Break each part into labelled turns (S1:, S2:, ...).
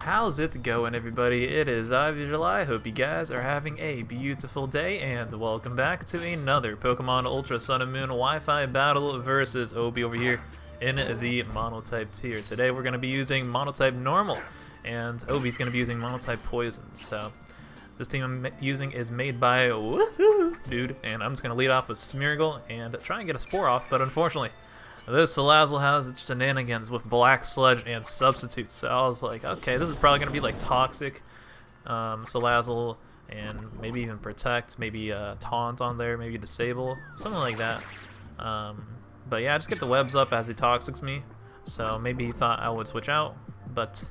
S1: How's it going, everybody? It is July. Hope you guys are having a beautiful day, and welcome back to another Pokemon Ultra Sun and Moon Wi-Fi battle versus Obie over here in the Monotype tier. Today we're going to be using Monotype Normal, and Obie's going to be using Monotype Poison. So this team I'm using is made by Woohoo Dude, and I'm just going to lead off with Smeargle and try and get a Spore off, but unfortunately this Salazzle has its shenanigans with Black Sludge and Substitute, so I was like, okay, this is probably going to be like Toxic, Salazzle, and maybe even Protect, maybe Taunt on there, maybe Disable, something like that. But yeah, I just get the webs up as he Toxics me, so maybe he thought I would switch out, but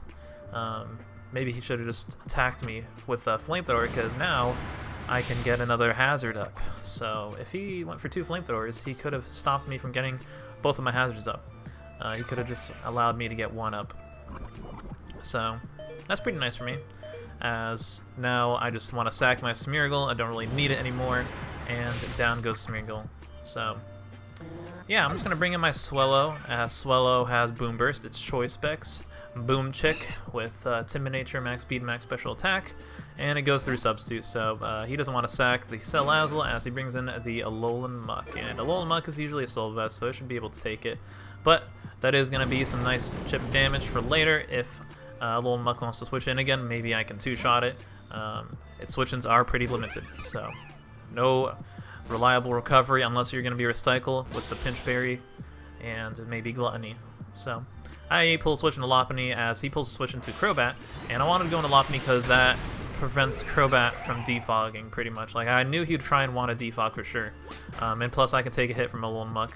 S1: maybe he should have just attacked me with a Flamethrower, because now I can get another hazard up. So if he went for 2 Flamethrowers, he could have stopped me from getting both of my hazards up. He could have just allowed me to get one up. So that's pretty nice for me, as now I just want to sack my Smeargle. I don't really need it anymore, and down goes Smeargle. So yeah, I'm just going to bring in my Swellow, as Swellow has Boomburst, its choice specs. BoomChick with Timid Nature, max speed, max special attack, and it goes through Substitute, so he doesn't want to sack the Salazzle as he brings in the Alolan Muck, and Alolan Muck is usually a Soul Vest, so it should be able to take it, but that is going to be some nice chip damage for later. If Alolan Muck wants to switch in again, maybe I can 2-shot it. Its switch-ins are pretty limited, so no reliable recovery unless you're going to be Recycle with the Pinch Berry and maybe Gluttony. So I pull switch into Lopunny as he pulls a switch into Crobat, and I wanted to go into Lopunny because that prevents Crobat from defogging pretty much. Like, I knew he'd try and want to defog for sure, and plus I can take a hit from a Alolan Muck.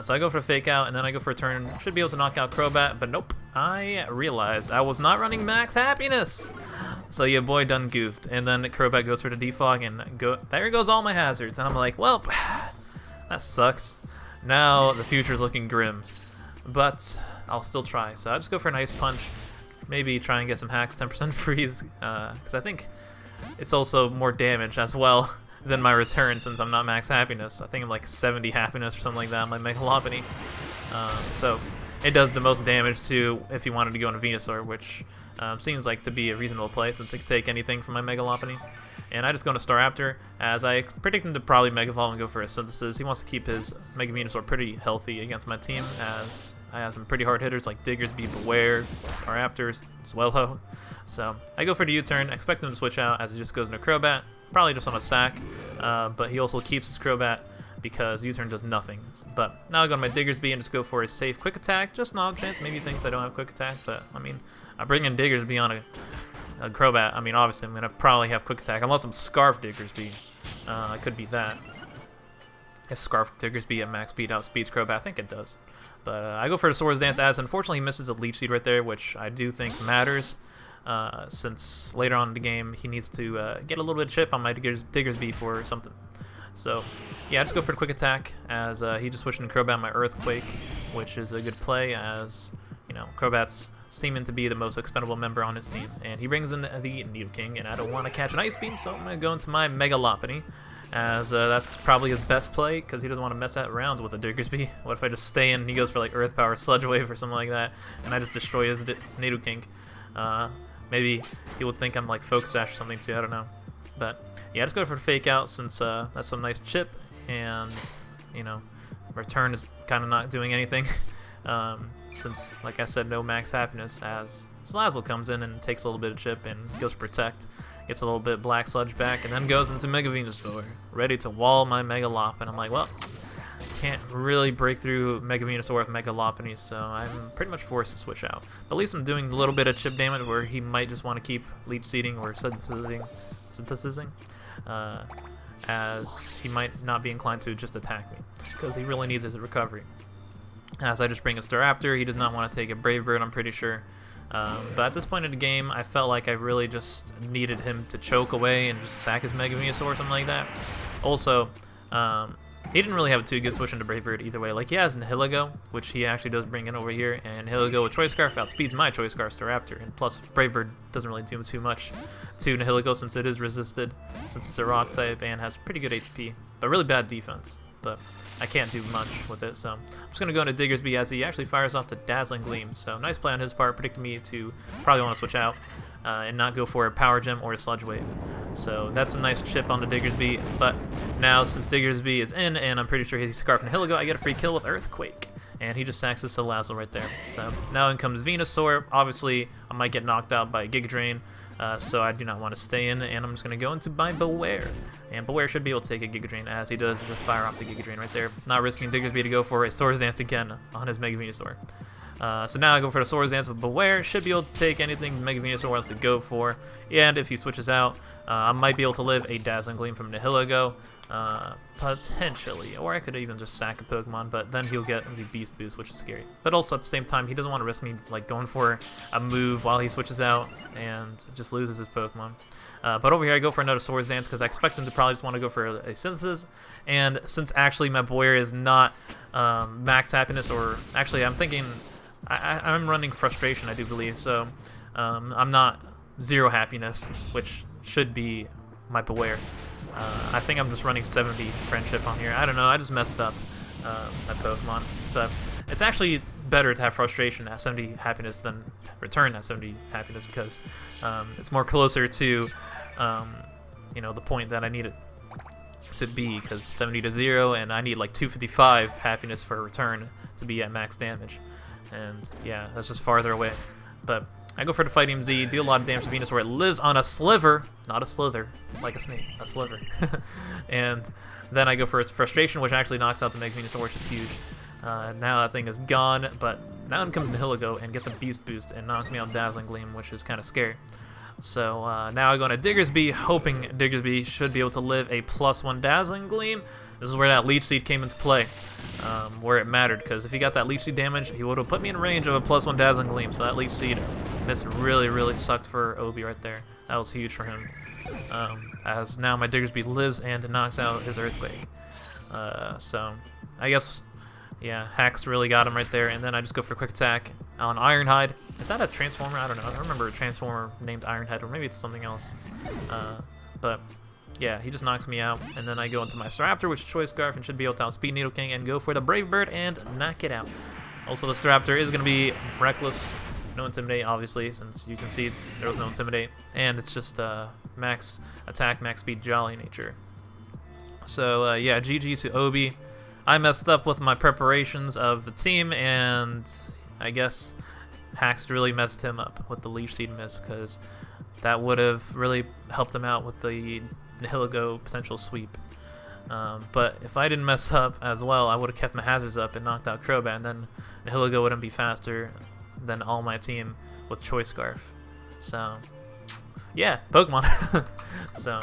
S1: So I go for a Fake Out, and then I go for a turn. Should be able to knock out Crobat, but nope. I realized I was not running Max Happiness, so your boy done goofed. And then Crobat goes for the defog, and there goes all my hazards. And I'm like, well, that sucks. Now the future's looking grim, but I'll still try. So I just go for an Ice Punch, maybe try and get some hacks, 10% freeze, because I think it's also more damage as well than my return since I'm not max happiness. I think I'm like 70 happiness or something like that on my Mega Lopunny. So it does the most damage too if you wanted to go into Venusaur, which seems like to be a reasonable play since it can take anything from my Mega Lopunny. And I just go into Staraptor, as I predict him to probably Mega Evolve and go for a Synthesis. He wants to keep his Mega Venusaur pretty healthy against my team, as I have some pretty hard hitters like Diggersby, Bewear, Staraptors, Swellow. So I go for the U-turn, expect him to switch out as he just goes into Crobat, probably just on a sack, but he also keeps his Crobat because U-turn does nothing. But now I go to my Diggersby and just go for a safe Quick Attack, just an odd chance. Maybe he thinks I don't have Quick Attack, but I mean, I bring in Diggersby on a Crobat. I mean, obviously I'm going to probably have Quick Attack, unless I'm Scarf Diggersby. It could be that. If Scarf Diggersby at max speed outspeeds Crobat, I think it does. But I go for the Swords Dance, as unfortunately he misses a Leech Seed right there, which I do think matters, since later on in the game he needs to get a little bit of chip on my Diggersby for something. So yeah, I just go for the Quick Attack, as he just switched into Crobat my Earthquake, which is a good play, as you know, Crobat's seeming to be the most expendable member on his team, and he brings in the Nidoking, and I don't want to catch an Ice Beam, so I'm going to go into my Mega Lopunny, as that's probably his best play, because he doesn't want to mess around with a Diggersby. What if I just stay in and he goes for like Earth Power, Sludge Wave, or something like that, and I just destroy his Nidoking? Maybe he would think I'm like Folk Sash or something too, I don't know. But yeah, just go for the Fake Out, since that's some nice chip, and you know, return is kind of not doing anything. Since, like I said, no max happiness, as Salazzle comes in and takes a little bit of chip and goes Protect, gets a little bit Black Sludge back, and then goes into Mega Venusaur, ready to wall my Mega Lop. And I'm like, well, can't really break through Mega Venusaur with Mega Lopunny, so I'm pretty much forced to switch out. But at least I'm doing a little bit of chip damage where he might just want to keep Leech Seeding or synthesizing, as he might not be inclined to just attack me, because he really needs his recovery. As I just bring a Staraptor, he does not want to take a Brave Bird, I'm pretty sure. But at this point in the game, I felt like I really just needed him to choke away and just sack his Mega Venusaur or something like that. Also, he didn't really have a too good switch into Brave Bird either way. Like, he has Nihilego, which he actually does bring in over here, and Nihilego with Choice Scarf outspeeds my Choice Scarf Staraptor, and plus Brave Bird doesn't really do too much to Nihilego since it is resisted, since it's a Rock type and has pretty good HP, but really bad defense. but I can't do much with it, so I'm just going to go into Diggersby as he actually fires off the Dazzling Gleam. So nice play on his part, predicting me to probably want to switch out and not go for a Power Gem or a Sludge Wave. So that's a nice chip on the Diggersby, but now since Diggersby is in, and I'm pretty sure he's Scarf and Hiligo, I get a free kill with Earthquake. And he just sacks his Salazzle right there. So now in comes Venusaur. Obviously, I might get knocked out by Giga Drain, so I do not want to stay in, and I'm just going to go into my Bewear. And Bewear should be able to take a Giga Drain, as he does just fire off the Giga Drain right there. Not risking Diggersby to go for a Swords Dance again on his Mega Venusaur. So now I go for the Swords Dance with Bewear. Should be able to take anything Mega Venusaur wants to go for. And if he switches out, I might be able to live a Dazzling Gleam from Nihilego. Potentially, or I could even just sack a Pokemon, but then he'll get the Beast Boost, which is scary. But also at the same time, he doesn't want to risk me like going for a move while he switches out and just loses his Pokemon. But over here I go for another Swords Dance because I expect him to probably just want to go for a Synthesis, and since actually my Bewear is not max happiness, or actually I'm thinking I'm running Frustration, I do believe, so I'm not zero happiness, which should be my Bewear. I think I'm just running 70 Friendship on here. I don't know, I just messed up my Pokemon. But it's actually better to have Frustration at 70 happiness than Return at 70 happiness, because it's more closer to you know, the point that I need it to be, because 70 to 0, and I need like 255 happiness for Return to be at max damage. And yeah, that's just farther away. But I go for the Fightinium Z, deal a lot of damage to Venusaur. It lives on a Sliver, not a Slither, like a snake, a Sliver. And then I go for its Frustration, which actually knocks out the Mega Venusaur, which is huge. Now that thing is gone, but now in comes Nihilego and gets a Beast Boost and knocks me out Dazzling Gleam, which is kind of scary. So now I go into Diggersby, hoping Diggersby should be able to live a +1 Dazzling Gleam. This is where that Leech Seed came into play, where it mattered, because if he got that Leech Seed damage, he would have put me in range of a +1 Dazzling Gleam, so that Leech Seed miss really sucked for Obie right there. That was huge for him, as now my Diggersby lives and knocks out his Earthquake. So I guess, yeah, Hacks really got him right there, and then I just go for a quick attack on Ironhide. Is that a Transformer? I don't know. I remember a Transformer named Ironhead, or maybe it's something else. But yeah, he just knocks me out, and then I go into my Staraptor, which is Choice Scarf, and should be able to outspeed Nidoking and go for the Brave Bird and knock it out. Also, the Staraptor is going to be Reckless, no Intimidate, obviously, since you can see there was no Intimidate, and it's just max attack, max speed, Jolly Nature. So yeah, GG to Obie. I messed up with my preparations of the team, and I guess Hacks really messed him up with the Leech Seed miss, because that would have really helped him out with the Nihilego potential sweep. But if I didn't mess up as well, I would have kept my hazards up and knocked out Crobat, and then Nihilego wouldn't be faster than all my team with Choice Scarf. So yeah, Pokemon. So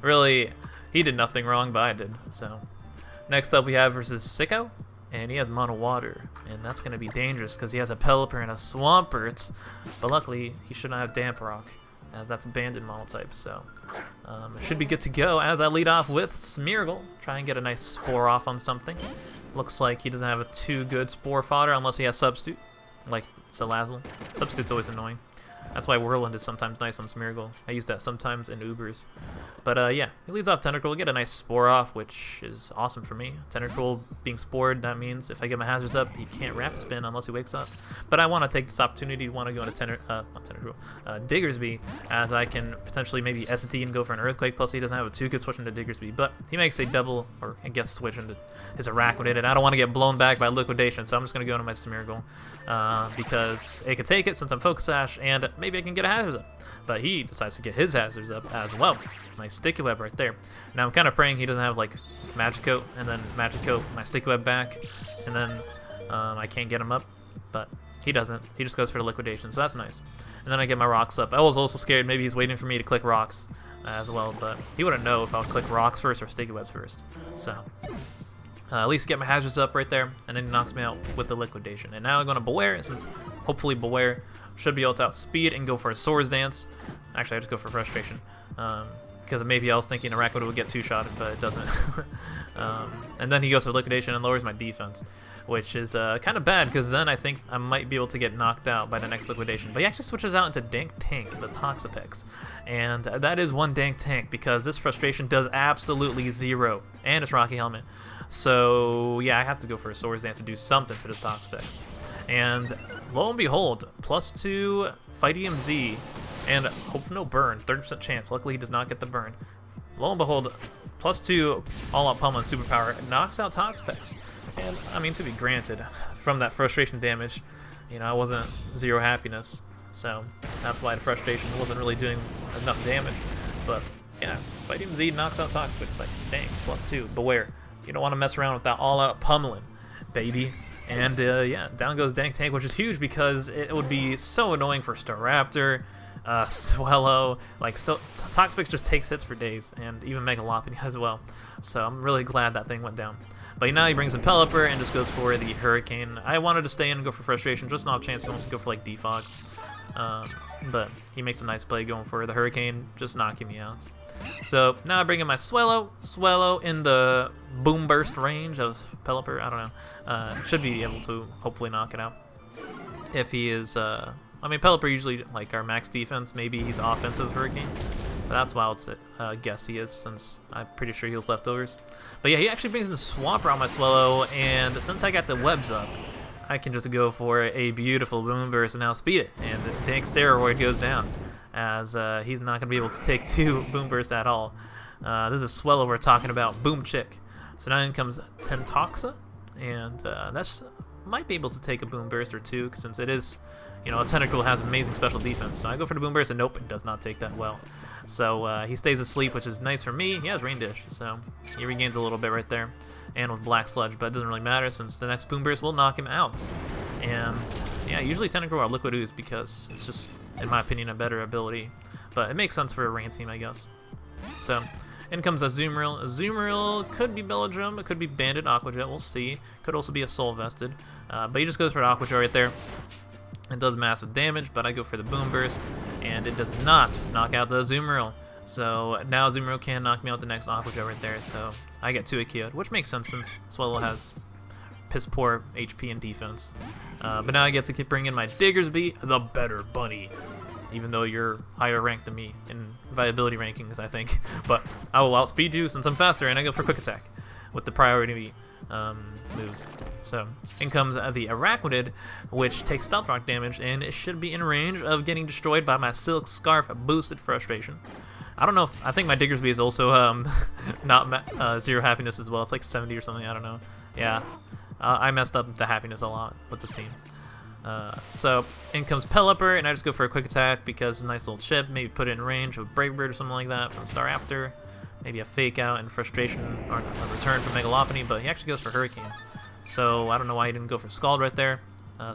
S1: really, he did nothing wrong, but I did. So next up we have versus Sickow, and he has Mono Water, and that's going to be dangerous because he has a Pelipper and a Swampert, but luckily he should not have Damp Rock, as that's abandoned monotype, so it should be good to go as I lead off with Smeargle. Try and get a nice Spore off on something. Looks like he doesn't have a too good Spore fodder unless he has Substitute, like Salazzle. Substitute's always annoying. That's why Whirlwind is sometimes nice on Smeargle. I use that sometimes in Ubers. But yeah, he leads off Tentacruel, get a nice Spore off, which is awesome for me. Tentacruel being spored, that means if I get my hazards up, he can't Rapid Spin unless he wakes up. But I want to take this opportunity to want to go into Diggersby, as I can potentially maybe SD and go for an Earthquake, plus he doesn't have a 2 good switch into Diggersby. But he makes a double, or I guess switch into his Araquanid, and I don't want to get blown back by Liquidation, so I'm just going to go into my Smeargle, because it could take it since I'm Focus Sash, and maybe I can get a hazards up. But he decides to get his hazards up as well. Nice Sticky Web right there. Now I'm kind of praying he doesn't have like Magic Coat, and then Magic Coat my Sticky Web back, and then I can't get him up, but he doesn't. He just goes for the Liquidation, so that's nice. And then I get my Rocks up. I was also scared maybe he's waiting for me to click Rocks as well, but he wouldn't know if I'll click Rocks first or Sticky Webs first. So at least get my hazards up right there, and then he knocks me out with the Liquidation. And now I'm going to Bewear, since hopefully Bewear should be able to outspeed and go for a Swords Dance. Actually, I just go for Frustration, because maybe I was thinking Araquanid would get 2-shotted, but it doesn't. And then he goes for Liquidation and lowers my defense. which is kind of bad because then I think I might be able to get knocked out by the next liquidation. But he actually switches out into Dank Tank, the Toxapex, and that is one Dank Tank because this frustration does absolutely zero, and it's Rocky Helmet. So yeah, I have to go for a Swords Dance to do something to this Toxapex. And lo and behold, +2 Fightinium Z, and hope for no burn, 30% chance. Luckily he does not get the burn. Lo and behold, +2 all-out pummel and superpower knocks out Toxapex. And I mean, to be granted, from that frustration damage, you know, I wasn't zero happiness, so that's why the frustration wasn't really doing enough damage. But yeah, Fightinium Z knocks out Toxapex, like dang, +2. Bewear. You don't want to mess around with that all-out pummeling, baby. And yeah, down goes Dank Tank, which is huge because it would be so annoying for Staraptor, Swellow, like Toxapex just takes hits for days, and even Mega Lopunny as well. So I'm really glad that thing went down. But now he brings in Pelipper and just goes for the Hurricane. I wanted to stay in and go for Frustration, just not a chance he wants to go for like Defog. But he makes a nice play going for the Hurricane, just knocking me out. So now I bring in my Swellow in the Boomburst range of Pelipper. I don't know. Should be able to hopefully knock it out. If he is, I mean, Pelipper usually like our max defense. Maybe he's offensive Hurricane. But that's wild to guess he is, since I'm pretty sure he was leftovers. But yeah, he actually brings in Swampert on my Swellow, and since I got the webs up, I can just go for a beautiful Boomburst and outspeed it. And Dank Steroid goes down, as he's not going to be able to take 2 Boombursts at all. This is Swellow we're talking about, BoomChick. So now in comes Tentoxa, and that's might be able to take a Boomburst or 2, since it is, you know, a Tentacle has amazing special defense. So I go for the Boomburst, and nope, it does not take that well. So he stays asleep, which is nice for me. He has Rain Dish, so he regains a little bit right there. And with Black Sludge, but it doesn't really matter since the next Boomburst will knock him out. And yeah, usually Tentacle or Liquid Ooze because it's just, in my opinion, a better ability. But it makes sense for a rain team, I guess. So in comes Azumarill. Azumarill could be Belladrum, it could be Banded, Aqua Jet, we'll see. Could also be a Soul Vested. But he just goes for an Aqua Jet right there. It does massive damage, but I go for the Boomburst, and it does not knock out the Azumarill. So now Azumarill can knock me out the next Aqua Jet right there, so I get 2 AKO'd, which makes sense since Swellow has piss poor HP and defense. But now I get to bring in my Diggersby, the better bunny. Even though you're higher ranked than me in viability rankings, I think. But I will outspeed you since I'm faster, and I go for Quick Attack with the priority moves. So in comes the Arachnid, which takes Stealth Rock damage, and it should be in range of getting destroyed by my Silk Scarf boosted Frustration. I don't know if, I think my Diggersby is also not 0 happiness as well. It's like 70 or something, I don't know. Yeah, I messed up the happiness a lot with this team. So in comes Pelipper, and I just go for a Quick Attack because it's a nice little chip. Maybe put it in range of Brave Bird or something like that from Staraptor. Maybe a Fake Out and Frustration or a return from Mega Lopunny, but he actually goes for Hurricane. So I don't know why he didn't go for Scald right there.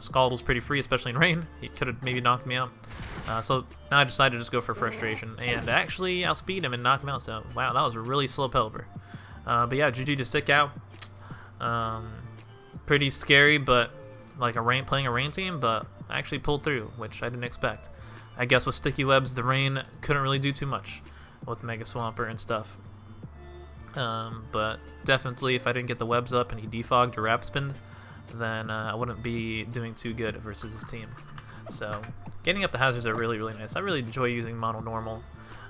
S1: Scald was pretty free, especially in rain. He could have maybe knocked me out. So now I decided to just go for Frustration and actually outspeed him and knock him out. So wow, that was a really slow Pelipper. But yeah, GG to Sickow. Pretty scary, but like playing a rain team, but I actually pulled through, which I didn't expect. I guess with sticky webs, the rain couldn't really do too much with Mega Swampert and stuff. But definitely, if I didn't get the webs up and he defogged or Rapid Spin, then I wouldn't be doing too good versus his team. So getting up the hazards are really, really nice. I really enjoy using Mono Normal.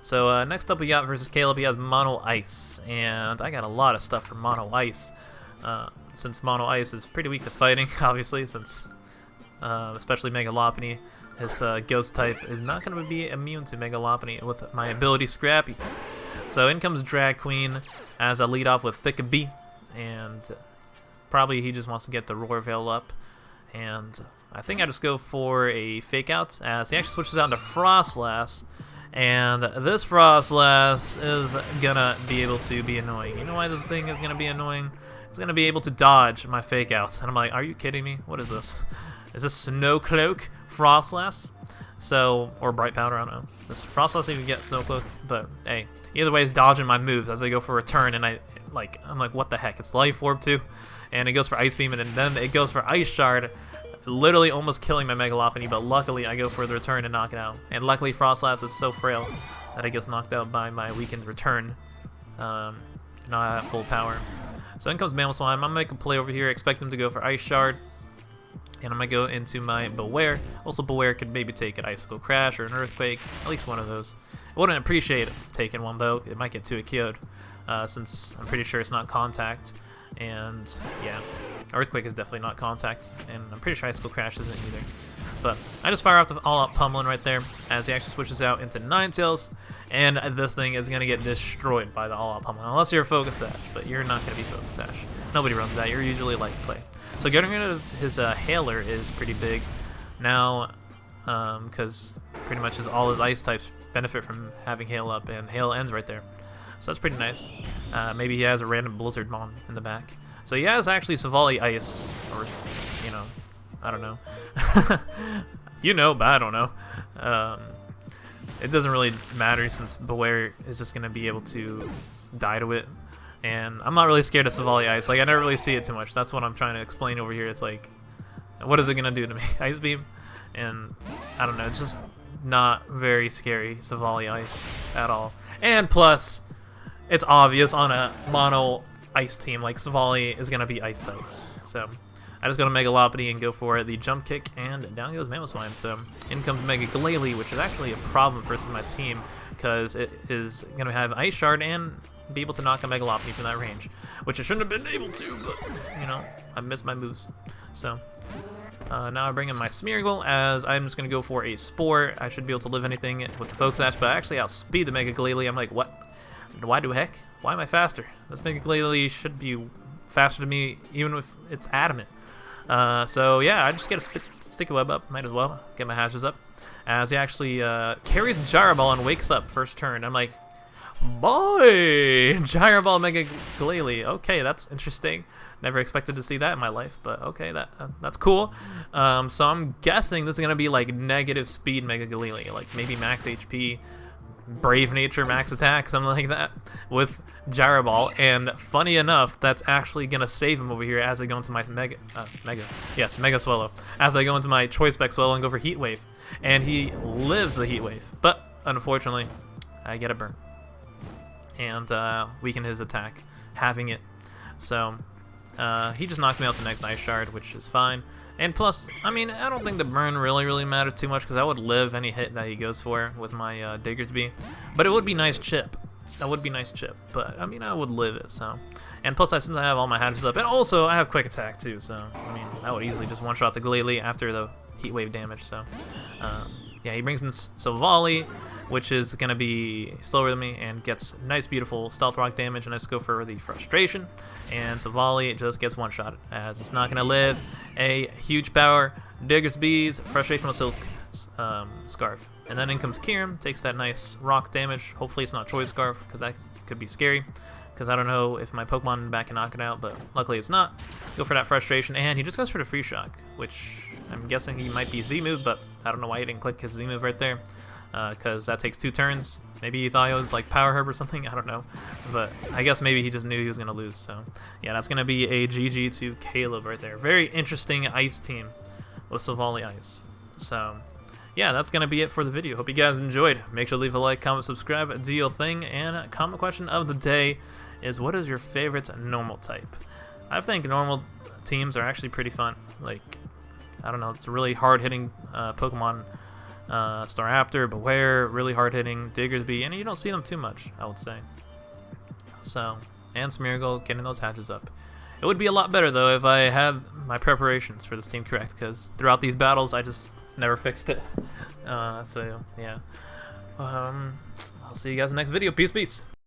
S1: So next up we got versus Kaylib. He has Mono Ice, and I got a lot of stuff for Mono Ice. Since Mono Ice is pretty weak to fighting, obviously, since especially Mega Lopunny, his Ghost type is not going to be immune to Mega Lopunny with my ability Scrappy. So in comes Drag Queen as I lead off with Thicc, and probably he just wants to get the Roar Veil up, and I think I just go for a Fake Out as he actually switches out into Frostlass, and this Frostlass is gonna be able to be annoying. You know why this thing is gonna be annoying? It's gonna be able to dodge my Fake Outs, and I'm like, are you kidding me? What is this? Is this Snow Cloak Frostlass? So, or Bright Powder, I don't know. This Frostlass even get Snow Cloak, but hey, either way, it's dodging my moves as I go for a turn, and I'm like, what the heck? It's Life Orb too, and it goes for Ice Beam, and then it goes for Ice Shard, literally almost killing my Mega Lopunny, but luckily I go for the return and knock it out. And luckily Frostlass is so frail that it gets knocked out by my weakened return, not at full power. So in comes Mammoth Slime. I'm gonna make a play over here. Expect him to go for Ice Shard. And I'm gonna go into my Bewear. Also, Bewear could maybe take an Icicle Crash or an Earthquake, at least one of those. I wouldn't appreciate taking one though. It might get too KO'd, since I'm pretty sure it's not contact. And yeah, Earthquake is definitely not contact, and I'm pretty sure Icicle Crash isn't either. But I just fire off the all-out pummeling right there as he actually switches out into Ninetales, and this thing is gonna get destroyed by the all-out pummeling, unless you're a Focus Sash. But you're not gonna be Focus Sash. Nobody runs that. You're usually light play. So getting rid of his Hailer is pretty big now, because pretty much all his ice types benefit from having Hail up, and Hail ends right there. So that's pretty nice. Maybe he has a random Blizzard Mon in the back. So he has actually Savali Ice, or, you know, I don't know. You know, but I don't know. It doesn't really matter since Bewear is just going to be able to die to it. And I'm not really scared of Savali Ice. Like, I never really see it too much. That's what I'm trying to explain over here. It's like, what is it going to do to me? Ice Beam? And I don't know. It's just not very scary, Savali Ice, at all. And plus, it's obvious on a mono ice team, like Savali is going to be ice type. So I just go to Mega Lopunny and go for the jump kick, and down goes Mammoth Swine. So in comes Mega Glalie, which is actually a problem for my team, because it is going to have Ice Shard and be able to knock a Mega Lopunny from that range, which I shouldn't have been able to, but, you know, I missed my moves. So now I bring in my Smeargle, as I'm just going to go for a Spore. I should be able to live anything with the Focus Sash, but I actually outspeed the Mega Glalie. I'm like, what? Why the heck? Why am I faster? This Mega Glalie should be faster than me, even if it's Adamant. So yeah, I just get a Sticky Web up, might as well get my hashes up, as he actually carries Gyro Ball and wakes up first turn. I'm like, boy, Gyro Ball Mega Glalie. Okay, that's interesting. Never expected to see that in my life, but okay, that's cool. So I'm guessing this is gonna be like negative speed Mega Glalie, like maybe max HP, Brave Nature max attack, something like that, with Gyro Ball. And funny enough, that's actually gonna save him over here as I go into my Mega Swellow. As I go into my Choice Spec Swellow and go for Heat Wave, and he lives the Heat Wave, but unfortunately, I get a burn and weaken his attack, having it. So he just knocks me out the next Ice Shard, which is fine. And plus, I mean, I don't think the burn really matters too much, because I would live any hit that he goes for with my Diggersby. But it would be nice chip. That would be nice chip. But, I mean, I would live it, so. And plus, since I have all my hatches up, and also I have Quick Attack, too, so, I mean, I would easily just one-shot the Glalie after the Heat Wave damage, so. Yeah, he brings in Savali, which is going to be slower than me, and gets nice, beautiful Stealth Rock damage, and I just go for the Frustration, and Savali just gets one-shot, as it's not going to live a huge power Diggersby's Frustrational Silk Scarf. And then in comes Kirim, takes that nice rock damage. Hopefully it's not Choice Scarf, because that could be scary, because I don't know if my Pokemon back can knock it out, but luckily it's not. Go for that Frustration, and he just goes for the Free Shock, which I'm guessing he might be Z-move, but I don't know why he didn't click his Z-move right there. Because that takes 2 turns. Maybe he thought it was like Power Herb or something, I don't know. But I guess maybe he just knew he was going to lose. So yeah, that's going to be a GG to Kaylib right there. Very interesting ice team with Savali Ice. So yeah, that's going to be it for the video. Hope you guys enjoyed. Make sure to leave a like, comment, subscribe, do your thing. And comment question of the day is, what is your favorite normal type? I think normal teams are actually pretty fun. Like, I don't know, it's a really hard-hitting Pokemon. Staraptor, Bewear, really hard-hitting, Diggersby, and you don't see them too much, I would say. So, and Smeargle, getting those hatches up. It would be a lot better, though, if I had my preparations for this team correct, because throughout these battles, I just never fixed it. So, yeah. I'll see you guys in the next video. Peace.